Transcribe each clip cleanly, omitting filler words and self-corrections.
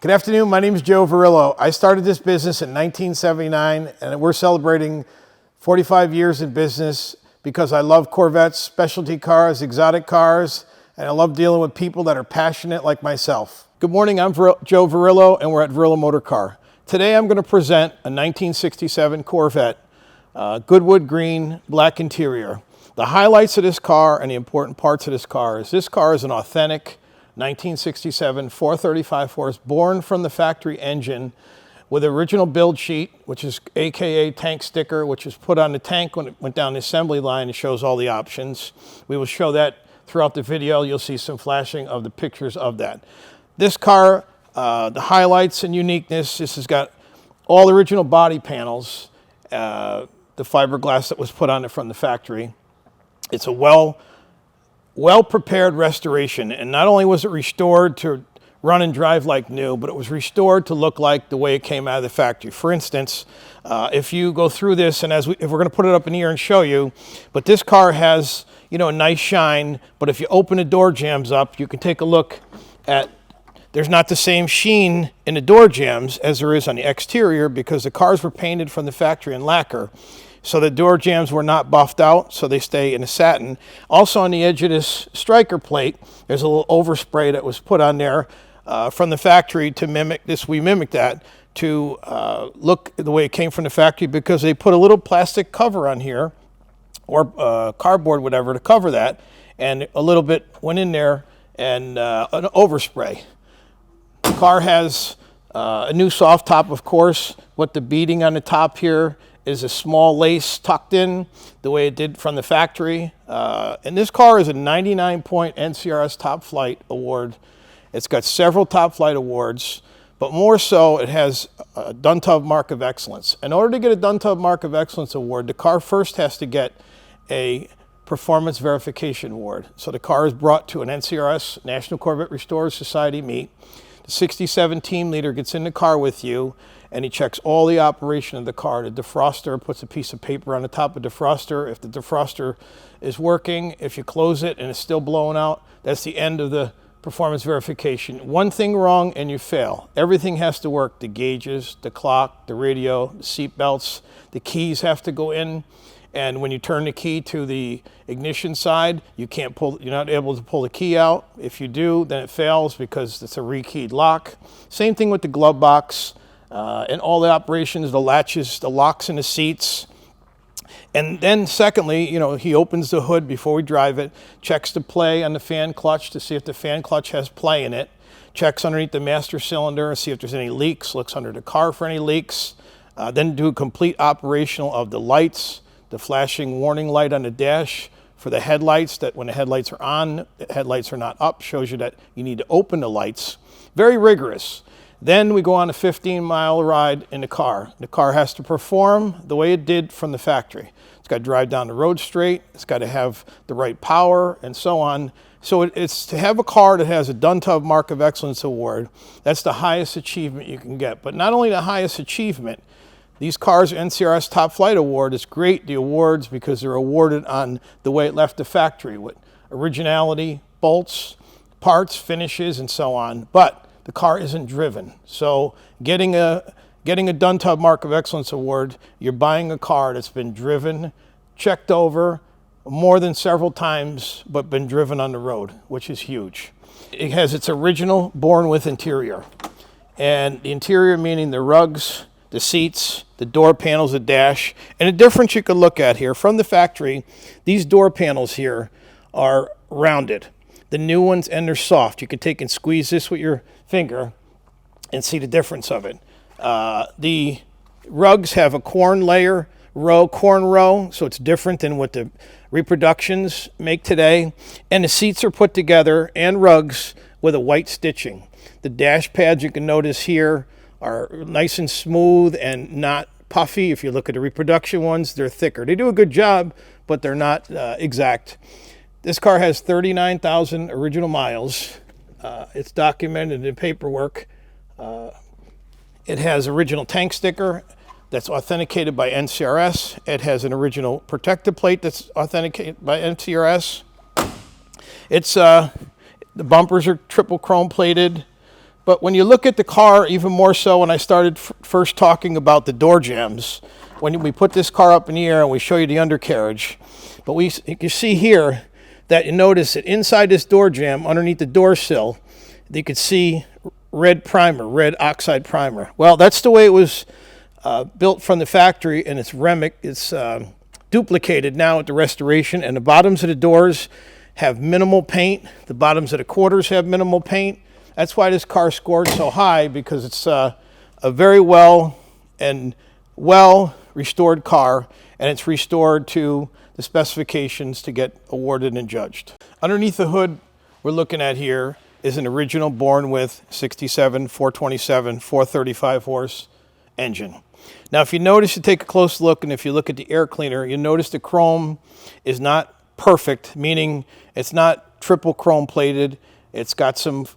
Good afternoon, my name is Joe Varillo. I started this business in 1979 and we're celebrating 45 years in business because I love Corvettes, specialty cars, exotic cars, and I love dealing with people that are passionate like myself. Good morning, I'm Joe Varillo and we're at Varillo Motor Car. Today I'm going to present a 1967 Corvette, Goodwood Green Black Interior. The highlights of this car and the important parts of this car is an authentic 1967 435 horse, born from the factory engine with original build sheet, which is AKA tank sticker, which is put on the tank when it went down the assembly line and shows all the options. We will show that throughout the video. You'll see some flashing of the pictures of that. This car, the highlights and uniqueness, this has got all the original body panels, the fiberglass that was put on it from the factory. It's a well-prepared restoration, and not only was it restored to run and drive like new, but it was restored to look like the way it came out of the factory. For instance, if you go through this, and if we're going to put it up in here and show you, but this car has, you know, a nice shine, but if you open the door jambs up, you can take a look at, there's not the same sheen in the door jambs as there is on the exterior because the cars were painted from the factory in lacquer. So the door jambs were not buffed out, so they stay in a satin. Also on the edge of this striker plate, there's a little overspray that was put on there from the factory to mimic this. We mimicked that to look the way it came from the factory because they put a little plastic cover on here, or cardboard, whatever, to cover that, and a little bit went in there and an overspray. The car has a new soft top, of course. What the beading on the top here is a small lace tucked in the way it did from the factory. And this car is a 99-point NCRS Top Flight Award. It's got several Top Flight Awards, but more so it has a Duntov Mark of Excellence. In order to get a Duntov Mark of Excellence Award, the car first has to get a Performance Verification Award. So the car is brought to an NCRS National Corvette Restorers Society meet. The 67 team leader gets in the car with you and he checks all the operation of the car. The defroster, puts a piece of paper on the top of the defroster. If the defroster is working, if you close it and it's still blowing out, that's the end of the performance verification. One thing wrong and you fail. Everything has to work. The gauges, the clock, the radio, the seat belts, the keys have to go in. And when you turn the key to the ignition side, you're not able to pull the key out. If you do, then it fails because it's a rekeyed lock. Same thing with the glove box and all the operations, the latches, the locks in the seats. And then secondly, you know, he opens the hood before we drive it, checks the play on the fan clutch to see if the fan clutch has play in it, checks underneath the master cylinder and see if there's any leaks, looks under the car for any leaks, then do a complete operational of the lights, the flashing warning light on the dash for the headlights, that when the headlights are on, the headlights are not up, shows you that you need to open the lights. Very rigorous. Then we go on a 15-mile ride in the car. The car has to perform the way it did from the factory. It's got to drive down the road straight, it's got to have the right power, and so on. So it's to have a car that has a Duntov Mark of Excellence Award, that's the highest achievement you can get. But not only the highest achievement, these cars, NCRS Top Flight Award, is great, the awards, because they're awarded on the way it left the factory with originality, bolts, parts, finishes, and so on. But the car isn't driven. So getting a Duntov Mark of Excellence Award, you're buying a car that's been driven, checked over more than several times, but been driven on the road, which is huge. It has its original born with interior. And the interior meaning the rugs, the seats, the door panels, the dash. And a difference you could look at here from the factory, these door panels here are rounded. The new ones, and they're soft. You can take and squeeze this with your finger and see the difference of it. The rugs have a corn row, so it's different than what the reproductions make today. And the seats are put together, and rugs, with a white stitching. The dash pads, you can notice here, are nice and smooth and not puffy. If you look at the reproduction ones, they're thicker. They do a good job, but they're not exact. This car has 39,000 original miles. It's documented in paperwork. It has original tank sticker that's authenticated by NCRS. It has an original protector plate that's authenticated by NCRS. It's the bumpers are triple chrome plated, But when you look at the car, even more so when I started first talking about the door jambs, when we put this car up in the air and we show you the undercarriage, but you can see here that you notice that inside this door jamb, underneath the door sill, you could see red primer, red oxide primer. Well, that's the way it was built from the factory, and it's duplicated now at the restoration, and the bottoms of the doors have minimal paint. The bottoms of the quarters have minimal paint. That's why this car scored so high, because it's a very well restored car, and it's restored to the specifications to get awarded and judged. Underneath the hood we're looking at here is an original born with 67, 427, 435 horse engine. Now, if you notice, you take a close look, and if you look at the air cleaner, you notice the chrome is not perfect, meaning it's not triple chrome plated. It's got some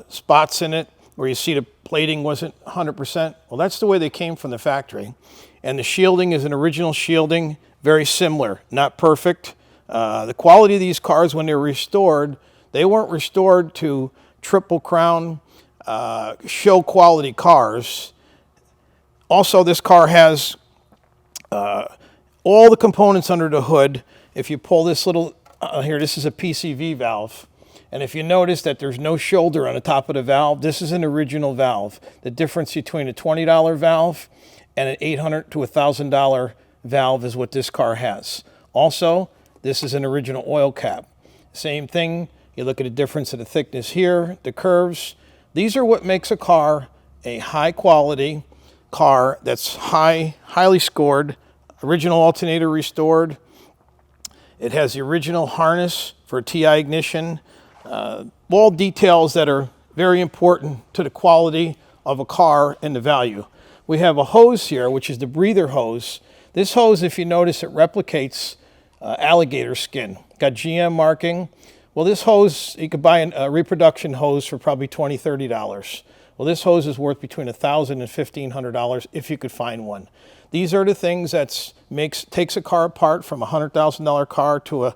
spots in it where you see the plating wasn't 100%. Well, that's the way they came from the factory. And the shielding is an original shielding, very similar, not perfect. The quality of these cars, when they're restored, they weren't restored to triple crown show quality cars. Also, this car has all the components under the hood. If you pull this little, here, this is a PCV valve. And if you notice that there's no shoulder on the top of the valve, this is an original valve. The difference between a $20 valve and an $800 to $1,000 valve is what this car has. Also, this is an original oil cap. Same thing, you look at the difference of the thickness here, the curves. These are what makes a car a high quality car that's highly scored, original alternator restored. It has the original harness for TI ignition. All details that are very important to the quality of a car and the value. We have a hose here, which is the breather hose. This hose, if you notice, it replicates alligator skin. Got GM marking. Well, this hose, you could buy a reproduction hose for probably $20, $30. Well, this hose is worth between $1,000 and $1,500 if you could find one. These are the things that takes a car apart from a $100,000 car to a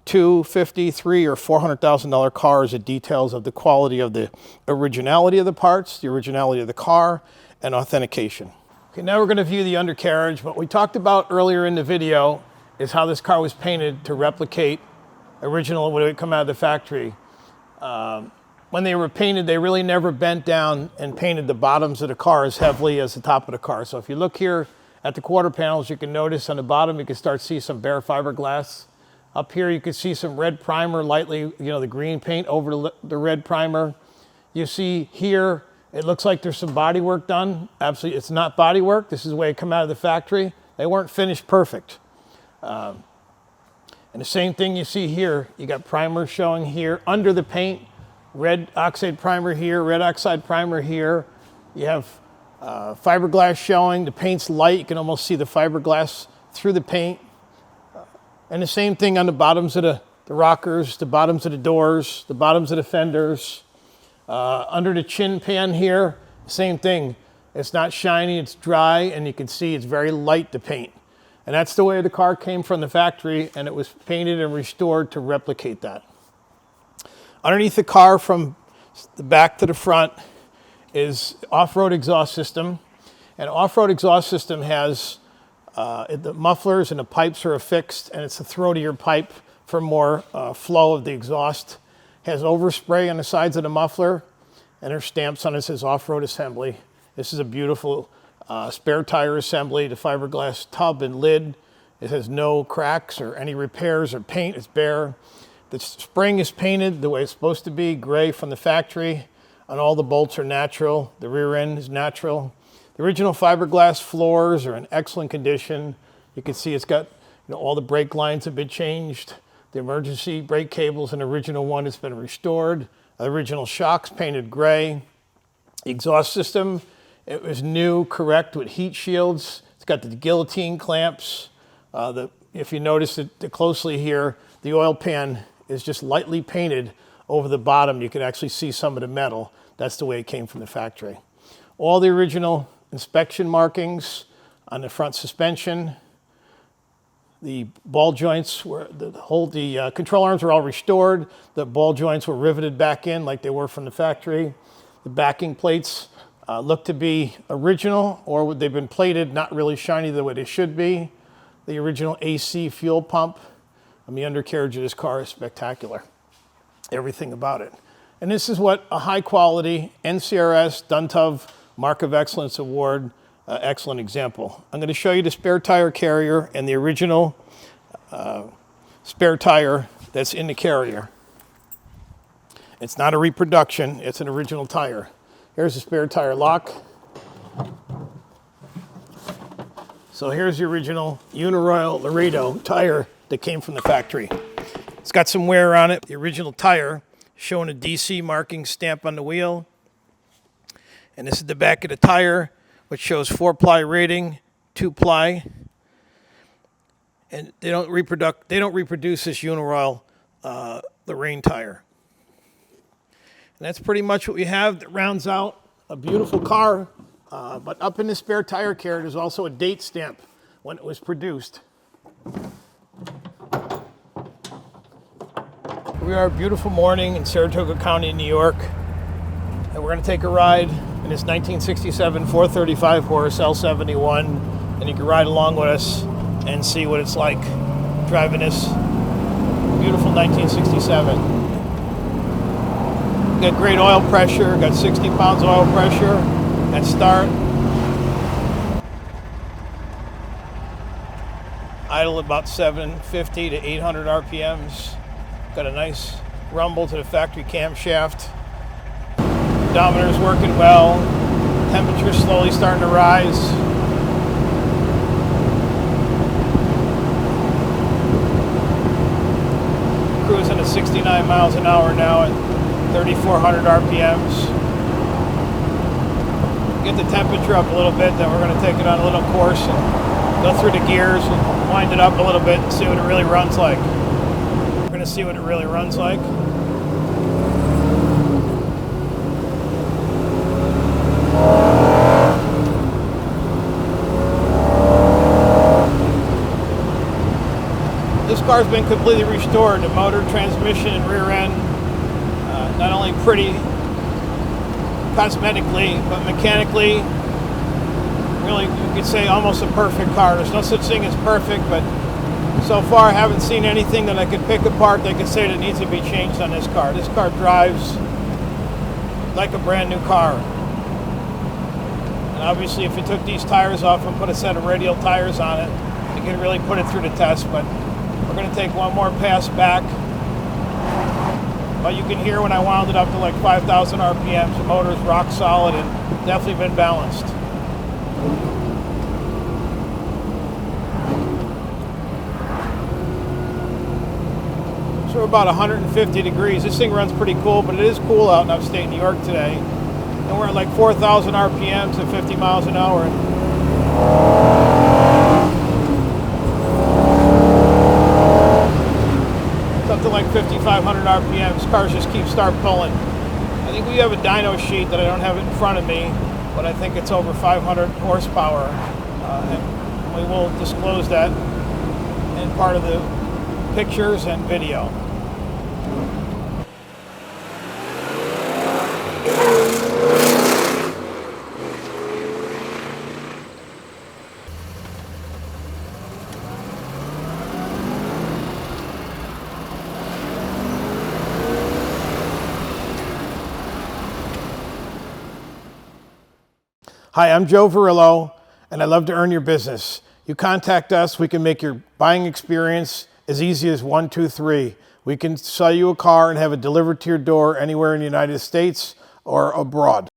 $250,000, $300,000 or $400,000 car, is the details of the quality of the originality of the parts, the originality of the car, and authentication. Okay, now we're going to view the undercarriage. What we talked about earlier in the video is how this car was painted to replicate original when it come out of the factory. When they were painted, they really never bent down and painted the bottoms of the car as heavily as the top of the car. So if you look here at the quarter panels, you can notice on the bottom, you can start to see some bare fiberglass. Up here, you can see some red primer, lightly, the green paint over the red primer. You see here, it looks like there's some body work done. Absolutely, it's not body work. This is the way it come out of the factory. They weren't finished perfect. And the same thing you see here. You got primer showing here under the paint. Red oxide primer here, red oxide primer here. You have fiberglass showing. The paint's light. You can almost see the fiberglass through the paint. And the same thing on the bottoms of the rockers, the bottoms of the doors, the bottoms of the fenders. Under the chin pan here, same thing. It's not shiny, it's dry, and you can see it's very light, the paint. And that's the way the car came from the factory, and it was painted and restored to replicate that. Underneath the car from the back to the front is off-road exhaust system. And off-road exhaust system has the mufflers and the pipes are affixed, and it's the throatier pipe for more flow of the exhaust. Has overspray on the sides of the muffler, and there's stamps on it that says off-road assembly. This is a beautiful spare tire assembly, the fiberglass tub and lid. It has no cracks or any repairs or paint, it's bare. The spring is painted the way it's supposed to be, gray from the factory, and all the bolts are natural. The rear end is natural. The original fiberglass floors are in excellent condition. You can see it's got, all the brake lines have been changed. The emergency brake cables in the original one has been restored. The original shocks painted gray. The exhaust system, it was new, correct, with heat shields. It's got the guillotine clamps. If you notice it closely here, the oil pan is just lightly painted over the bottom. You can actually see some of the metal. That's the way it came from the factory. All the original inspection markings on the front suspension. The ball joints were, the control arms were all restored. The ball joints were riveted back in like they were from the factory. The backing plates look to be original, or they've been plated not really shiny the way they should be. The original AC fuel pump on the undercarriage of this car is spectacular. Everything about it. And this is what a high quality NCRS Duntov Mark of Excellence Award excellent example. I'm going to show you the spare tire carrier and the original spare tire that's in the carrier. It's not a reproduction, it's an original tire. Here's the spare tire lock. So here's the original Uniroyal Laredo tire that came from the factory. It's got some wear on it. The original tire showing a DC marking stamp on the wheel. And this is the back of the tire, which shows 4-ply rating, 2-ply. And they don't reproduce this Uniroyal Lorraine tire. And that's pretty much what we have that rounds out a beautiful car. But up in the spare tire carrier, there's also a date stamp when it was produced. We are a beautiful morning in Saratoga County, New York. And we're going to take a ride in this 1967 435 horse L71. And you can ride along with us and see what it's like driving this beautiful 1967. Got great oil pressure, got 60 pounds of oil pressure at start. Idle about 750 to 800 RPMs. Got a nice rumble to the factory camshaft. Odometer's working well. Temperature's slowly starting to rise. Cruising at 69 miles an hour now at 3,400 RPMs. Get the temperature up a little bit, then we're going to take it on a little course and go through the gears and wind it up a little bit and see what it really runs like. We're going to see what it really runs like. This car's been completely restored. The motor, transmission, and rear end, not only pretty cosmetically, but mechanically, really, you could say almost a perfect car. There's no such thing as perfect, but so far I haven't seen anything that I could pick apart that could say that needs to be changed on this car. This car drives like a brand new car. And obviously if you took these tires off and put a set of radial tires on it, you could really put it through the test, but we're going to take one more pass back. But you can hear when I wound it up to like 5,000 RPMs, the motor's rock solid and definitely been balanced. So we're about 150 degrees. This thing runs pretty cool, but it is cool out in upstate New York today. And we're at like 4,000 RPMs at 50 miles an hour. It's up to like 5,500 RPMs. Cars just start pulling. I think we have a dyno sheet that I don't have it in front of me, but I think it's over 500 horsepower. And we will disclose that in part of the pictures and video. Hi, I'm Joe Varillo, and I love to earn your business. You contact us, we can make your buying experience as easy as 1, 2, 3. We can sell you a car and have it delivered to your door anywhere in the United States or abroad.